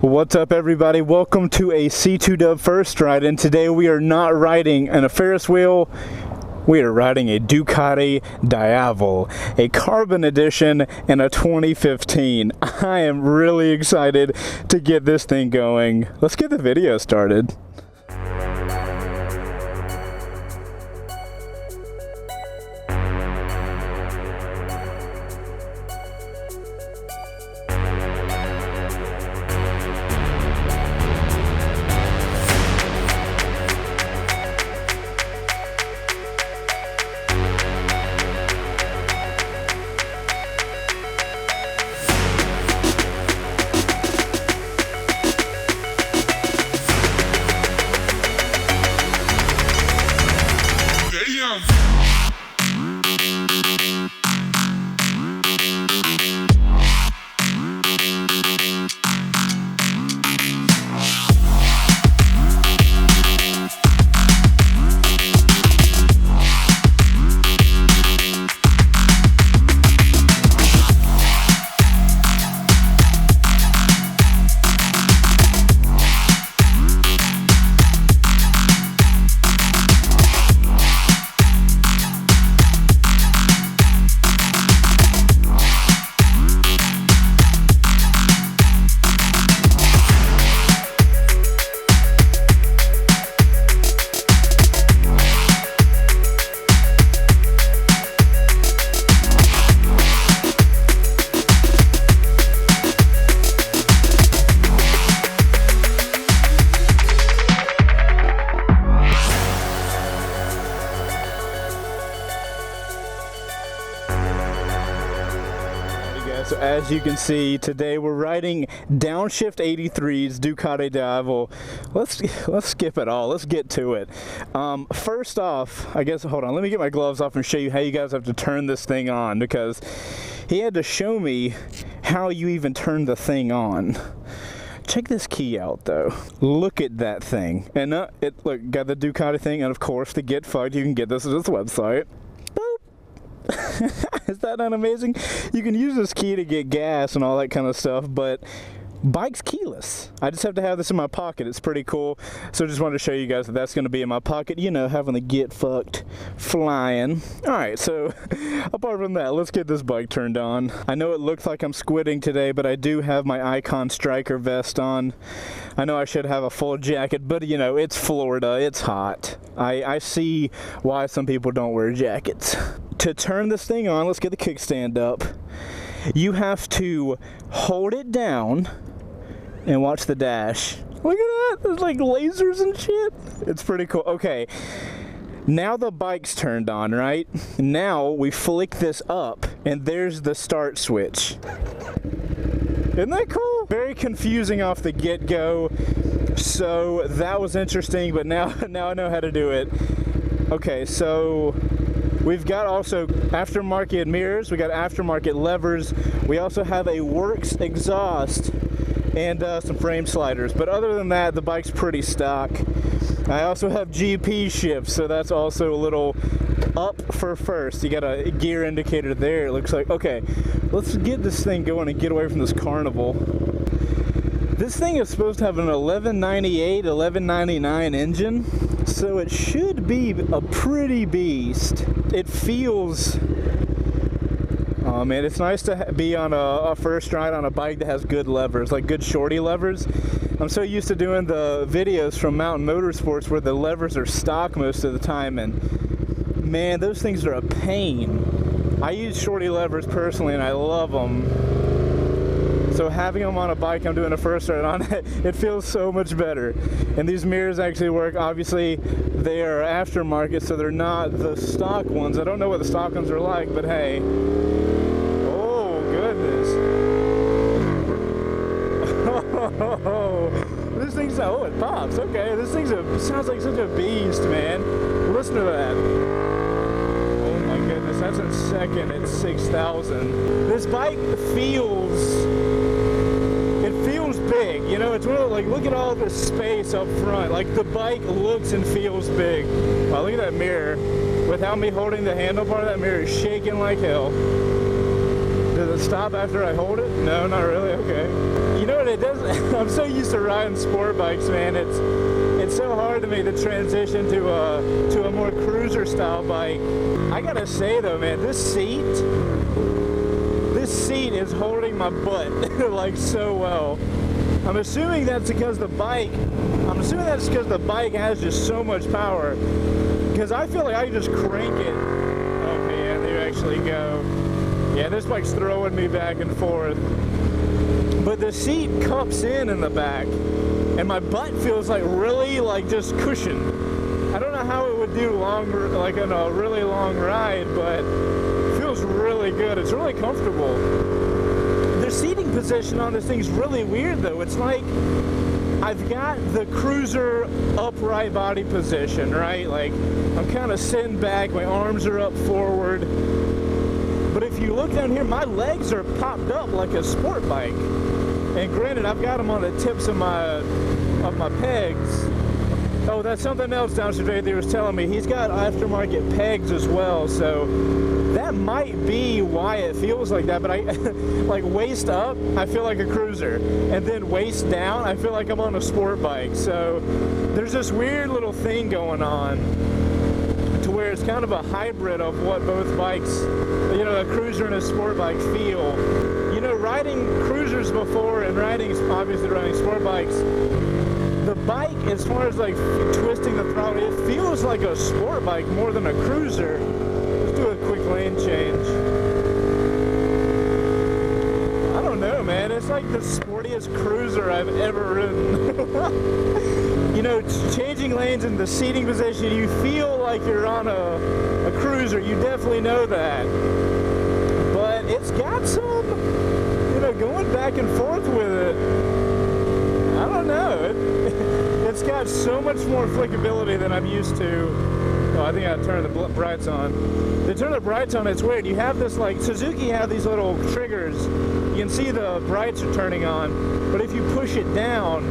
What's up, everybody? Welcome to a C2 Dub first ride, and today we are not riding in a Ferris wheel. We are riding a Ducati Diavel, a carbon edition in a 2015. I am really excited to get this thing going. Let's get the video started. So as you can see, today we're riding Downshift 83's Ducati Diavel. Let's skip it all. Let's get to it. First off, I guess, hold on, let me get my gloves off and show you how you guys have to turn this thing on, because he had to show me how you even turn the thing on. Check this key out though. Look at that thing. And look, got the Ducati thing, and of course to get fucked you can get this at this website. Is that not amazing? You can use this key to get gas and all that kind of stuff, but bike's keyless. I just have to have this in my pocket. It's pretty cool. So just wanted to show you guys that that's going to be in my pocket, you know, having the get fucked flying. Alright, so apart from that, let's get this bike turned on. I know it looks like I'm squidding today, but I do have my Icon Striker vest on. I know I should have a full jacket, but you know, it's Florida, it's hot. I see why some people don't wear jackets. To turn this thing on, let's get the kickstand up. You have to hold it down and watch the dash. Look at that, there's like lasers and shit. It's pretty cool. Okay, now the bike's turned on, right? Now we flick this up and there's the start switch. Isn't that cool? Very confusing off the get-go. So that was interesting, but now I know how to do it. Okay, so we've got also aftermarket mirrors, we got aftermarket levers, we also have a works exhaust and some frame sliders, but other than that the bike's pretty stock. I also have GP shifts, so that's also a little up for first. You got a gear indicator there, it looks like. Okay, let's get this thing going and get away from this carnival. This thing is supposed to have an 1198, 1199 engine, so it should be a pretty beast. It feels, oh man, it's nice to be on a first ride on a bike that has good levers, like good shorty levers. I'm so used to doing the videos from Mountain Motorsports where the levers are stock most of the time, and man, those things are a pain. I use shorty levers personally and I love them. So having them on a bike I'm doing a first ride on, it feels so much better. And these mirrors actually work. Obviously they are aftermarket, so they're not the stock ones. I don't know what the stock ones are like, but hey. Oh goodness. Oh, this thing's, oh, it pops. Okay, this thing's sounds like such a beast, man. Listen to that. Oh my goodness, that's in second at 6,000. This bike feels big, you know, it's one of, like, look at all the space up front. Like, the bike looks and feels big. Wow, look at that mirror. Without me holding the handlebar, that mirror is shaking like hell. Does it stop after I hold it? No, not really. Okay. You know what it does? I'm so used to riding sport bikes, man. It's so hard to make the transition to a more cruiser style bike. I gotta say though, man, this seat is holding my butt like so well. I'm assuming that's because the bike has just so much power. Because I feel like I can just crank it. Okay, yeah, there you actually go. Yeah, this bike's throwing me back and forth. But the seat cups in the back, and my butt feels like really like just cushioned. I don't know how it would do longer, like on a really long ride, but it feels really good. It's really comfortable. The seating position on this thing's really weird though. It's like I've got the cruiser upright body position, right? Like I'm kind of sitting back, my arms are up forward. But if you look down here, my legs are popped up like a sport bike. And granted, I've got them on the tips of my pegs. Oh, that's something else Downshifting was telling me. He's got aftermarket pegs as well, so that might be why it feels like that. But I, like waist up, I feel like a cruiser, and then waist down, I feel like I'm on a sport bike. So there's this weird little thing going on, to where it's kind of a hybrid of what both bikes, you know, a cruiser and a sport bike feel. You know, riding cruisers before and obviously riding sport bikes, the bike, as far as like twisting the throttle, it feels like a sport bike more than a cruiser. Let's do a quick lane change. I don't know, man. It's like the sportiest cruiser I've ever ridden. You know, changing lanes in the seating position, you feel like you're on a cruiser. You definitely know that. But it's got some, you know, going back and forth with it. I don't know. It's got so much more flexibility than I'm used to. Oh, I think I turned the brights on. To turn the brights on, it's weird. You have this, like, Suzuki have these little triggers. You can see the brights are turning on, but if you push it down,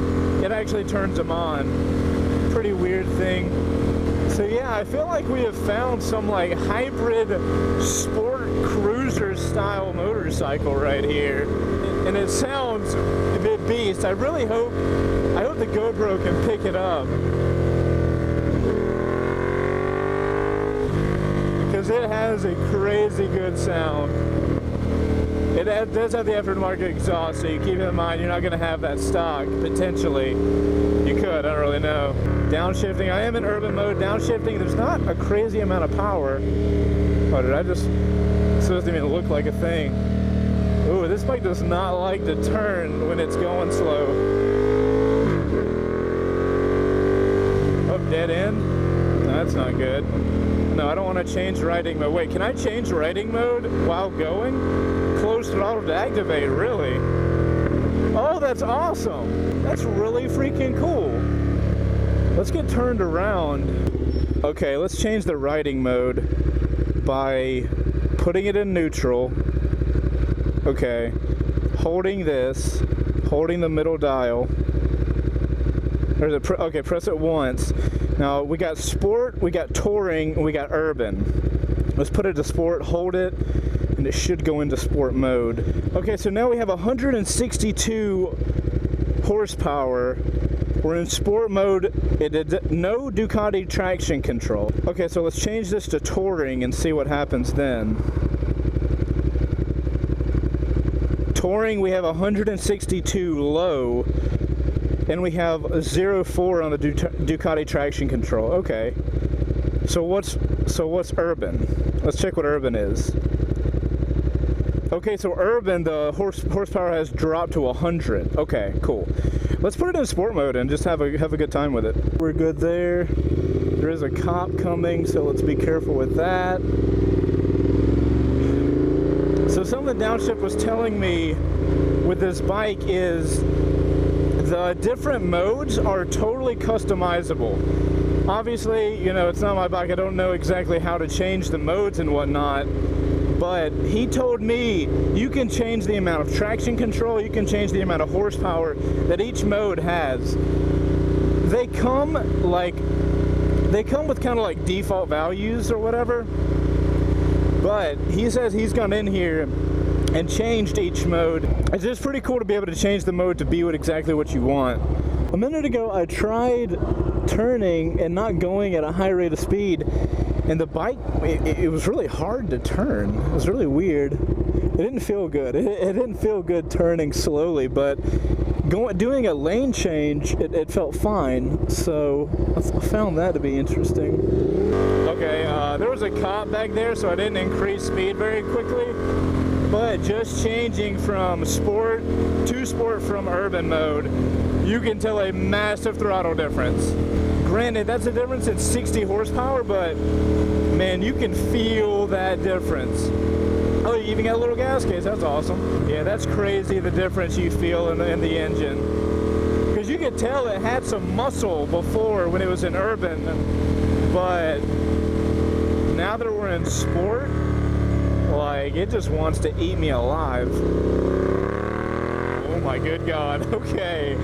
it actually turns them on. Pretty weird thing. So yeah, I feel like we have found some like hybrid sport cruiser style motorcycle right here. And it sounds a bit beast. I hope the GoPro can pick it up. Because it has a crazy good sound. It does have the aftermarket exhaust, so you keep in mind you're not going to have that stock, potentially. You could, I don't really know. Downshifting, I am in urban mode. Downshifting, there's not a crazy amount of power. Oh, this doesn't even look like a thing. Ooh, this bike does not like to turn when it's going slow. Oh, dead end? No, that's not good. No, I don't want to change riding mode. Wait, can I change riding mode while going? Close throttle to activate, really? Oh, that's awesome. That's really freaking cool. Let's get turned around. Okay, let's change the riding mode by putting it in neutral. Okay, holding this, holding the middle dial. Okay, press it once. Now we got sport, we got touring, and we got urban. Let's put it to sport, hold it, and it should go into sport mode. Okay, so now we have 162 horsepower. We're in sport mode. It did no Ducati traction control. Okay, so let's change this to touring and see what happens then. Touring, we have 162 low, and we have 0.4 on the Ducati traction control. Okay, so what's urban? Let's check what urban is. Okay, so urban, the horsepower has dropped to 100. Okay, cool. Let's put it in sport mode and just have a good time with it. We're good there. There is a cop coming, so let's be careful with that. So something Downshift was telling me with this bike is the different modes are totally customizable. Obviously, you know, it's not my bike. I don't know exactly how to change the modes and whatnot. But he told me you can change the amount of traction control, you can change the amount of horsepower that each mode has. They come with kind of like default values or whatever. But he says he's gone in here and changed each mode. It's just pretty cool to be able to change the mode to be exactly what you want. A minute ago, I tried turning and not going at a high rate of speed, and the bike, it was really hard to turn. It was really weird. It didn't feel good. It didn't feel good turning slowly, but doing a lane change, it felt fine. So I found that to be interesting. Okay, there was a cop back there, so I didn't increase speed very quickly. But just changing from sport to sport from urban mode, you can tell a massive throttle difference. Granted, that's a difference in 60 horsepower, but man, you can feel that difference. Oh, you even got a little gas case. That's awesome. Yeah, that's crazy, the difference you feel in the engine. Because you could tell it had some muscle before when it was in urban, but now that we're in sport, like, it just wants to eat me alive. Oh my good God, okay.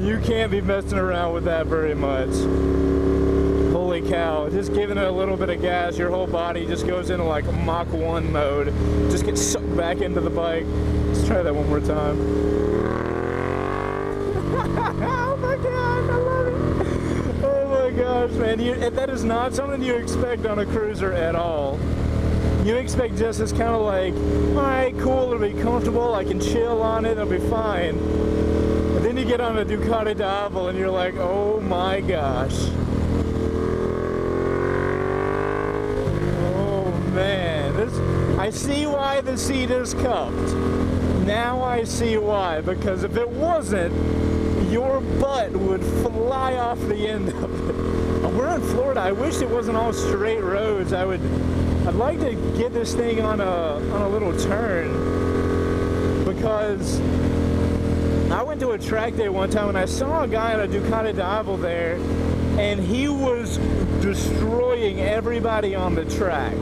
You can't be messing around with that very much. Holy cow, just giving it a little bit of gas, your whole body just goes into like Mach 1 mode. Just get sucked back into the bike. Let's try that one more time. Oh my God, I love it. Oh my gosh, man, that is not something you expect on a cruiser at all. You expect just this kind of like, all right, cool, it'll be comfortable, I can chill on it, it'll be fine. And then you get on a Ducati Diavel and you're like, oh my gosh. Oh man, I see why the seat is cupped. Now I see why, because if it wasn't, your butt would fly off the end of it. We're in Florida, I wish it wasn't all straight roads. I'd like to get this thing on a little turn, because I went to a track day one time and I saw a guy on a Ducati Diavel there, and he was destroying everybody on the track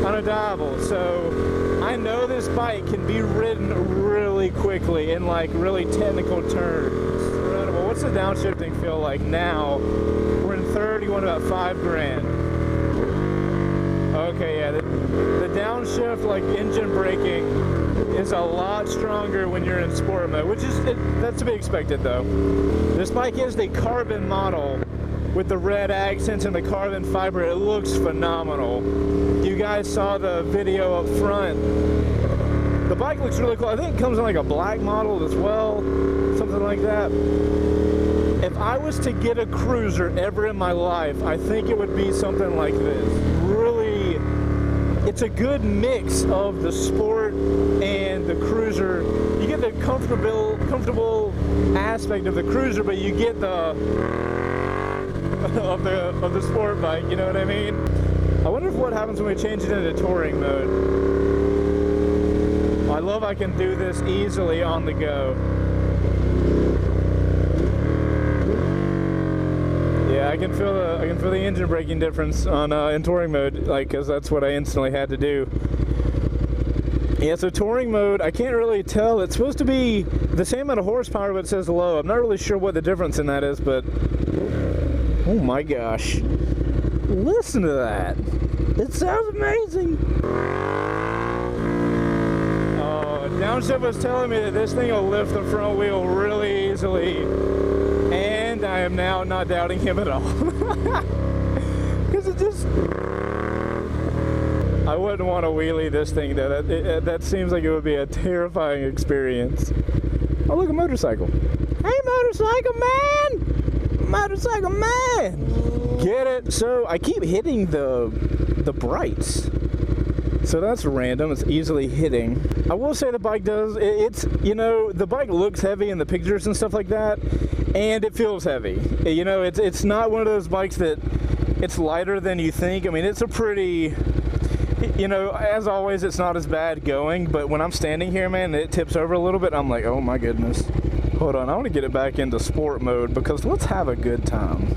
on a Diavel. So I know this bike can be ridden really quickly in like really technical turns. Incredible. What's the downshifting feel like now? We're in third, going about $5,000. Okay, yeah, the downshift, like engine braking, is a lot stronger when you're in sport mode, which is, that's to be expected though. This bike is the carbon model with the red accents and the carbon fiber. It looks phenomenal. You guys saw the video up front. The bike looks really cool. I think it comes in like a black model as well, something like that. If I was to get a cruiser ever in my life, I think it would be something like this. Really, it's a good mix of the sport and the cruiser. You get the comfortable aspect of the cruiser, but you get the of the sport bike. You know what I mean? I wonder if what happens when we change it into touring mode. I love I can do this easily on the go. Yeah, I can feel the engine braking difference on in touring mode, like, because that's what I instantly had to do. Yeah, so touring mode, I can't really tell. It's supposed to be the same amount of horsepower, but it says low. I'm not really sure what the difference in that is, but oh my gosh, listen to that! It sounds amazing. Oh, Downshift was telling me that this thing will lift the front wheel really easily. And I am now not doubting him at all. Because it just... I wouldn't want to wheelie this thing though. That seems like it would be a terrifying experience. Oh, look, a motorcycle. Hey, motorcycle man! Motorcycle man! Get it? So I keep hitting the brights. So that's random. It's easily hitting. I will say the bike does, it's, you know, the bike looks heavy in the pictures and stuff like that, and it feels heavy. You know, it's not one of those bikes that it's lighter than you think. I mean, it's a pretty, you know, as always, it's not as bad going, but when I'm standing here, man, it tips over a little bit, I'm like, oh my goodness. Hold on, I want to get it back into sport mode, because let's have a good time.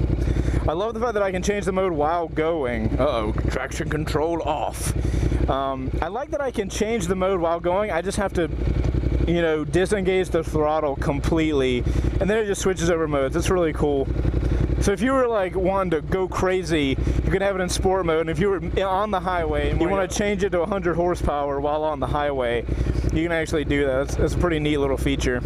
I love the fact that I can change the mode while going. Uh-oh, traction control off. I like that I can change the mode while going. I just have to, you know, disengage the throttle completely, and then it just switches over modes. It's really cool. So if you were like wanting to go crazy, you could have it in sport mode. And if you were on the highway and you want to change it to 100 horsepower while on the highway, you can actually do that. That's a pretty neat little feature.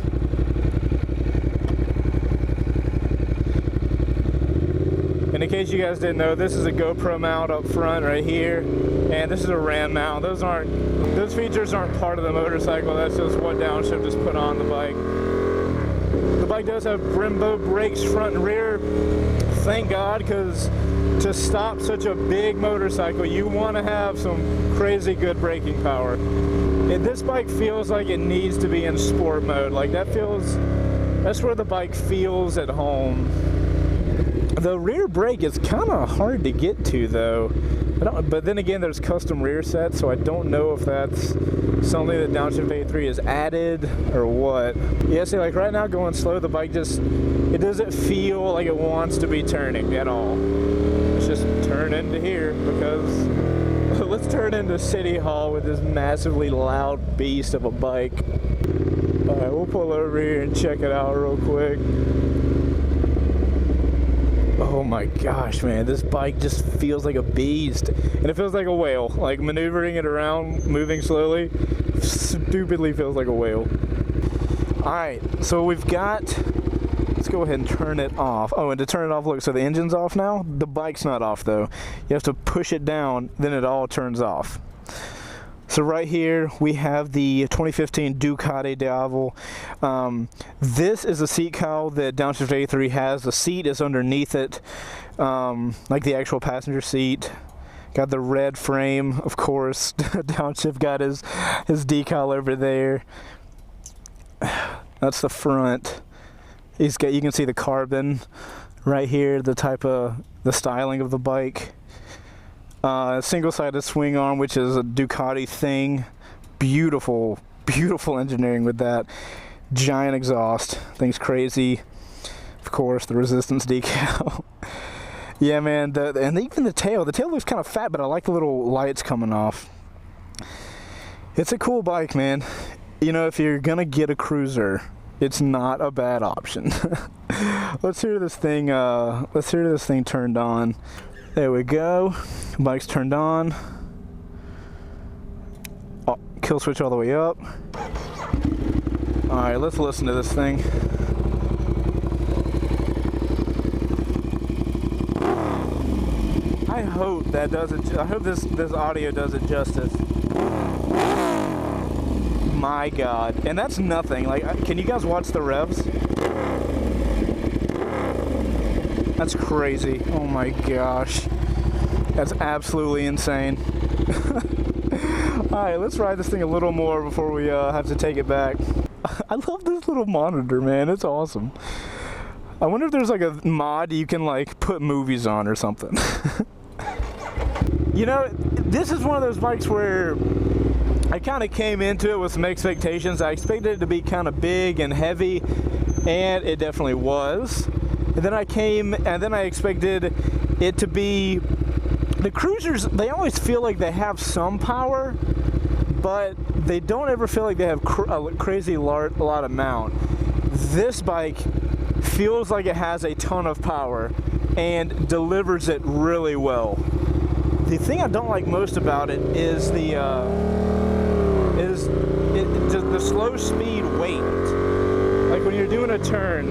And in case you guys didn't know, this is a Gopro mount up front right here, and this is a RAM mount. Those features aren't part of the motorcycle. That's just what Downshift has put on the bike. The bike does have Brembo brakes front and rear. Thank God, because to stop such a big motorcycle, you want to have some crazy good braking power. And this bike feels like it needs to be in sport mode. Like that's where the bike feels at home. The rear brake is kind of hard to get to though. But then again, there's custom rear sets, so I don't know if that's something that Downshift 83 has added or what. Yeah, see, like right now going slow, the bike it doesn't feel like it wants to be turning at all. Let's just turn into here because let's turn into City Hall with this massively loud beast of a bike. All right, we'll pull over here and check it out real quick. Oh my gosh, man, this bike just feels like a beast. And it feels like a whale. Like maneuvering it around, moving slowly, stupidly feels like a whale. Alright, so let's go ahead and turn it off. Oh, and to turn it off, look, so the engine's off now. The bike's not off though. You have to push it down, then it all turns off. So right here we have the 2015 Ducati Diavel. This is a seat cowl that Downshift 83 has. The seat is underneath it, like the actual passenger seat. Got the red frame, of course. Downshift got his decal over there. That's the front. You can see the carbon right here, the styling of the bike. Single-sided swing arm, which is a Ducati thing. Beautiful, beautiful engineering with that. Giant exhaust. Thing's crazy. Of course, the resistance decal. Yeah, man. And even the tail. The tail looks kind of fat, but I like the little lights coming off. It's a cool bike, man. You know, if you're gonna get a cruiser, it's not a bad option. Let's hear this thing. Let's hear this thing turned on. There we go. Bike's turned on. Oh, kill switch all the way up. Alright, let's listen to this thing. I hope that does it. I hope this audio does it justice. My God. And that's nothing. Like, can you guys watch the revs? That's crazy. Oh my gosh. That's absolutely insane. Alright, let's ride this thing a little more before we have to take it back. I love this little monitor, man. It's awesome. I wonder if there's like a mod you can like put movies on or something. You know, this is one of those bikes where I kind of came into it with some expectations. I expected it to be kind of big and heavy, and it definitely was. And then I expected it to be, the cruisers, they always feel like they have some power, but they don't ever feel like they have a crazy lot of mount. This bike feels like it has a ton of power and delivers it really well. The thing I don't like most about it is the slow speed weight. Like when you're doing a turn,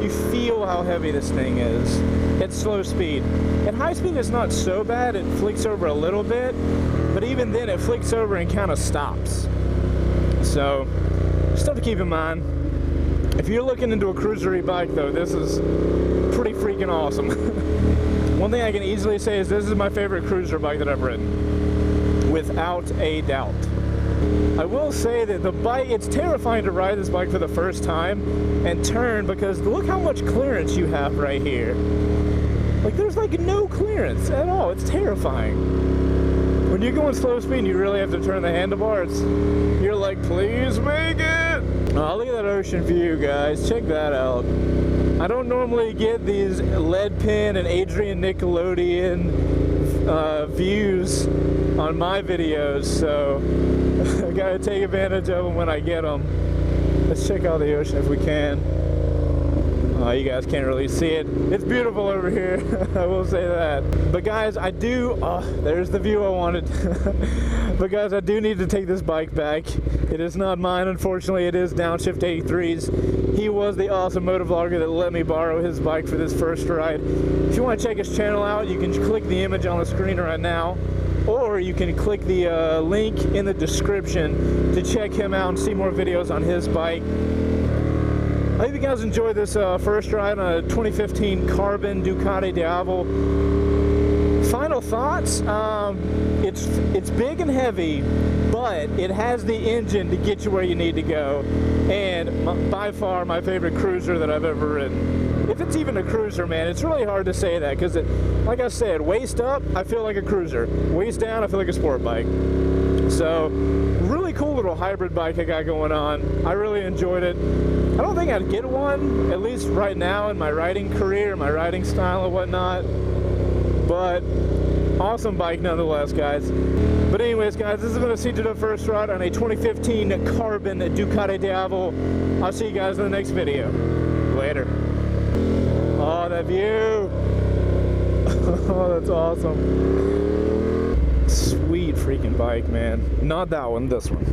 you feel how heavy this thing is. It's slow speed. At high speed, it's not so bad. It flicks over a little bit, but even then, it flicks over and kind of stops. So, stuff to keep in mind. If you're looking into a cruisery bike, though, this is pretty freaking awesome. One thing I can easily say is this is my favorite cruiser bike that I've ridden, without a doubt. I will say that the bike, it's terrifying to ride this bike for the first time and turn, because look how much clearance you have right here. Like, there's like no clearance at all. It's terrifying. When you're going slow speed and you really have to turn the handlebars, you're like, please make it. Oh, look at that ocean view, guys. Check that out. I don't normally get these lead pin and Adrian Nickelodeon views on my videos, so I gotta take advantage of them when I get them. Let's check out the ocean if we can. You guys can't really see it. It's beautiful over here. I will say that. But guys, I do, there's the view I wanted. But guys, I do need to take this bike back. It is not mine, unfortunately. It is Downshift 83's. He was the awesome motovlogger that let me borrow his bike for this first ride. If you want to check his channel out, you can click the image on the screen right now, or you can click the link in the description to check him out and see more videos on his bike. I hope you guys enjoyed this first ride on a 2015 Carbon Ducati Diavel. Final thoughts, it's big and heavy, but it has the engine to get you where you need to go, and by far my favorite cruiser that I've ever ridden. If it's even a cruiser, man, it's really hard to say that, because like I said, waist up, I feel like a cruiser. Waist down, I feel like a sport bike. So, really cool little hybrid bike I got going on. I really enjoyed it. I don't think I'd get one, at least right now in my riding career, my riding style and whatnot. But awesome bike nonetheless, guys. But anyways, guys, this has been a CJ first ride on a 2015 Carbon Ducati Diavel. I'll see you guys in the next video. Later. Oh, that view. Oh, that's awesome. Sweet freaking bike, man. Not that one, this one.